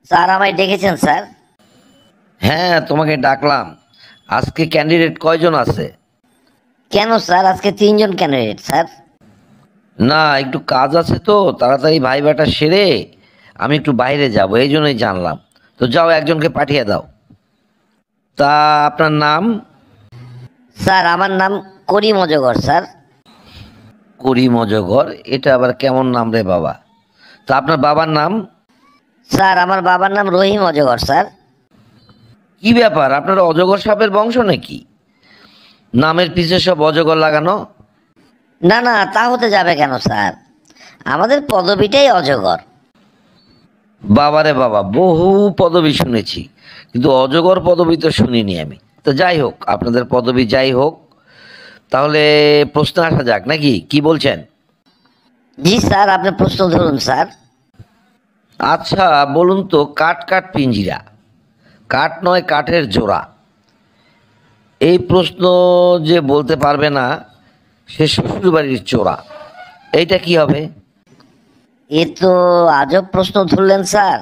Sir আমায় ডেকেছেন sir? হ্যাঁ, তোমাকে ডাকলাম। আজকে ক্যান্ডিডেট কয়জন আছে? কেন স্যার, আজকে 3 জন ক্যান্ডিডেট স্যার। না, একটু কাজ আছে তো, তাড়াতাড়ি ভাইবাটা সেরে আমি একটু বাইরে যাব, এই জন্যই জানলাম। তো যাও, একজনকে পাঠিয়ে দাও। তা আপনার নাম? স্যার আমার নাম করিম অজগর স্যার। করিম অজগর? এটা আবার কেমন নাম রে বাবা? তা আপনার বাবার নাম? স্যার আমার বাবার নাম রহিম অজগর স্যার। কি ব্যাপার, আপনার অজগর সাপের বংশ নাকি? নামের পিছে সব অজগর লাগানো? না না, তা হতে যাবে কেন স্যার, আমাদের পদবিটাই অজগর। বাবারে বাবা, বহু পদবি শুনেছি, কিন্তু অজগর পদবি তো শুনিনি আমি। তো যাই হোক, আপনাদের পদবি যাই হোক, তাহলে প্রশ্ন আসা যাক নাকি, কি বলছেন? জি স্যার, আপনি প্রশ্ন ধরুন স্যার। আচ্ছা বলুন তো, কাঠ কাঠ পিঞ্জিরা, কাঠ নয় কাঠের জোড়া, এই প্রশ্ন যে বলতে পারবে না সে শ্বশুরবাড়ির চোরা, এইটা কি হবে? এ তো আজব প্রশ্ন ধরলেন স্যার।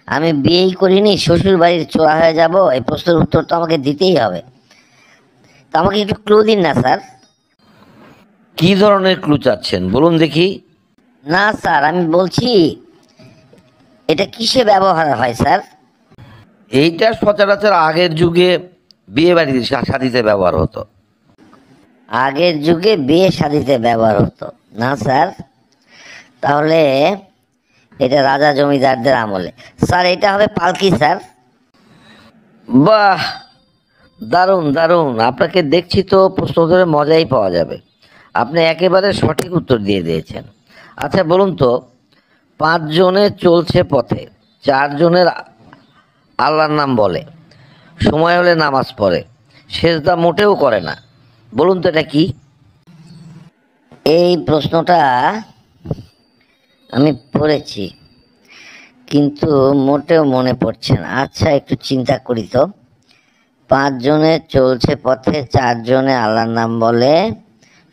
আমি বিয়েই করিনি, শ্বশুর বাড়ির চোরা হয়ে যাব? এই প্রশ্নের উত্তর তো আমাকে দিতেই হবে। তো আমাকে একটু ক্লু দিন না স্যার। কি ধরনের ক্লু চাচ্ছেন বলুন দেখি। না স্যার, আমি বলছি এটা কিসে ব্যবহার হয় স্যার? এইটা সচরাচর আগের যুগে বিয়ে বাড়িতে শাদিতে ব্যবহার হতো। আগের যুগে বিয়ে শাদিতে ব্যবহার হতো না স্যার? তাহলে এটা রাজা জমিদারদের আমলে। স্যার এটা হবে পালকি স্যার। বাহ, দারুণ দারুণ, আপনাকে দেখছি তো প্রশ্ন ধরে মজাই পাওয়া যাবে। আপনি একেবারে সঠিক উত্তর দিয়ে দিয়েছেন। আচ্ছা বলুন তো, 5 জনে চলছে পথে, 4 জনের আল্লাহর নাম বলে, সময় হলে নামাজ পড়ে, সেজদা মোটেও করে না, বলুন তো এটা কি? এই প্রশ্নটা আমি পড়েছি, কিন্তু মোটেও মনে পড়ছে না। আচ্ছা একটু চিন্তা করি তো। 5 জনে চলছে পথে, 4 জনে আল্লাহর নাম বলে,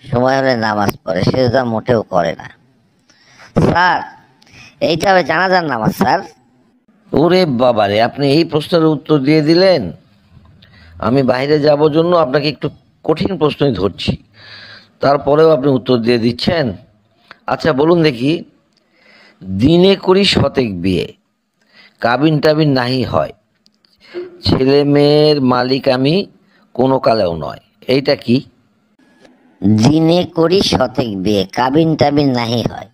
সময় হলে নামাজ পড়ে, সেটা মোটেও করে না। স্যার এইটা হবে জানাজার নামাজ স্যার। ওরে বাবারে, আপনি এই প্রশ্নের উত্তর দিয়ে দিলেন! আমি বাইরে যাব জন্য আপনাকে একটু কঠিন প্রশ্নই ধরছি, তারপরেও আপনি উত্তর দিয়ে দিচ্ছেন। আচ্ছা বলুন দেখি, দিনে করি শতেক বিয়ে, কাবিন টাবিন নাহি হয়, ছেলে মেয়ের মালিক আমি, কোনো কালেও নয়, এইটা কি? দিনে করি শতেক বিয়ে, কাবিন টাবিন নাহি হয়,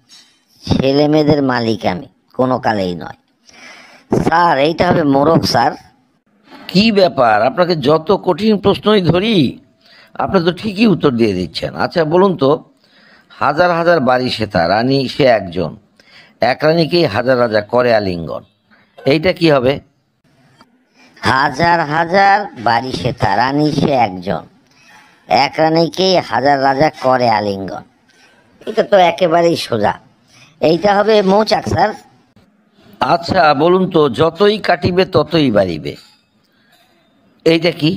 ছেলে মেয়েদের মালিক আমি, কোনো কালেই নয়। স্যার এইটা হবে মোরগ স্যার। কি ব্যাপার, আপনাকে যত কঠিন প্রশ্নই ধরি আপনি তো ঠিকই উত্তর দিয়ে দিচ্ছেন। আচ্ছা বলুন তো, হাজার হাজার বাড়ি সেথা, রানী সে একজন, এক রানীকেই হাজার রাজা করে আলিঙ্গন, এইটা কি হবে? হাজার হাজার বাড়ি সেথা, রানী সে একজন, এক রানীকেই হাজার রাজা করে আলিঙ্গন। এটা তো একেবারেই সোজা। এইটা হবে মৌচাক স্যার। আচ্ছা বলুন তো, যতই কাটিবে ততই বাড়িবে, এইটা কি?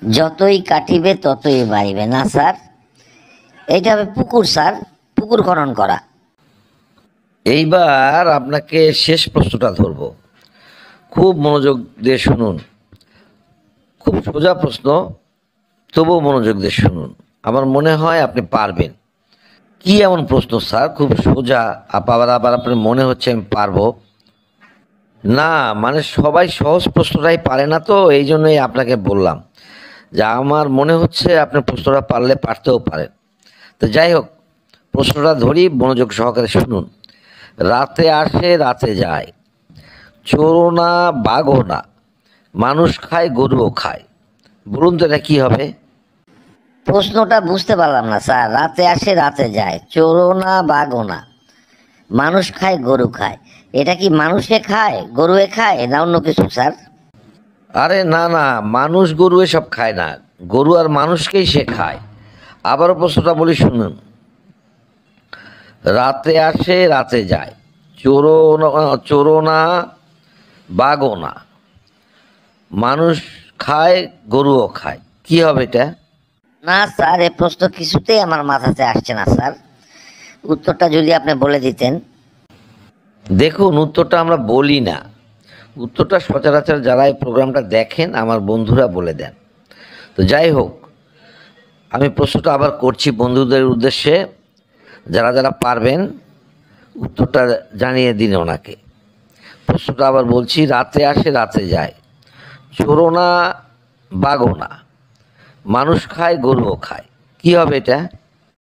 যতই কাটিবে ততই বাড়িবে না স্যার, এইটা হবে পুকুর স্যার, পুকুর খনন করা। এইবার আপনাকে শেষ প্রশ্নটা ধরবো, খুব মনোযোগ দিয়ে শুনুন। খুব সোজা প্রশ্ন, তবুও মনোযোগ দিয়ে শুনুন, আমার মনে হয় আপনি পারবেন। কি এমন প্রশ্ন স্যার, খুব সোজা, আবার আবার আপনার মনে হচ্ছে আমি পারবো? না মানে সবাই সহজ প্রশ্নটাই পারে না, তো এই জন্যই আপনাকে বললাম যে আমার মনে হচ্ছে আপনি প্রশ্নটা পারলে পারতেও পারেন। তো যাই হোক, প্রশ্নটা ধরি, মনোযোগ সহকারে শুনুন। রাতে আসে রাতে যায়, চোরও না বাঘও না, মানুষ খায় গরুও খায়, বলুন তো এটা কি হবে? প্রশ্নটা বুঝতে পারলাম না স্যার। রাতে আসে রাতে যায়, চোরও না বাঘও না, মানুষ খায় গরু খায়। এটা কি মানুষে খায় গরুয়ে খায় না অন্য কিছু স্যার? আরে না না, মানুষ গরু এসব খায় না, গরু আর মানুষকেই সে খায়। আবারও প্রশ্নটা বলি শুনুন। রাতে আসে রাতে যায়, চোরও না বাঘও না, মানুষ খায় গরুও খায়, কি হবে এটা? না স্যার, এই প্রশ্ন কিছুতেই আমার মাথাতে আসছে না স্যার। উত্তরটা যদি আপনি বলে দিতেন। দেখুন, উত্তরটা আমরা বলি না, উত্তরটা সচরাচর যারা এই প্রোগ্রামটা দেখেন আমার বন্ধুরা বলে দেন। তো যাই হোক, আমি প্রশ্নটা আবার করছি বন্ধুদের উদ্দেশ্যে, যারা যারা পারবেন উত্তরটা জানিয়ে দিন ওনাকে। প্রশ্নটা আবার বলছি, রাতে আসে রাতে যায়, চোরো না বাঘও না, মানুষ খায় গরুও খায়, কি হবে এটা?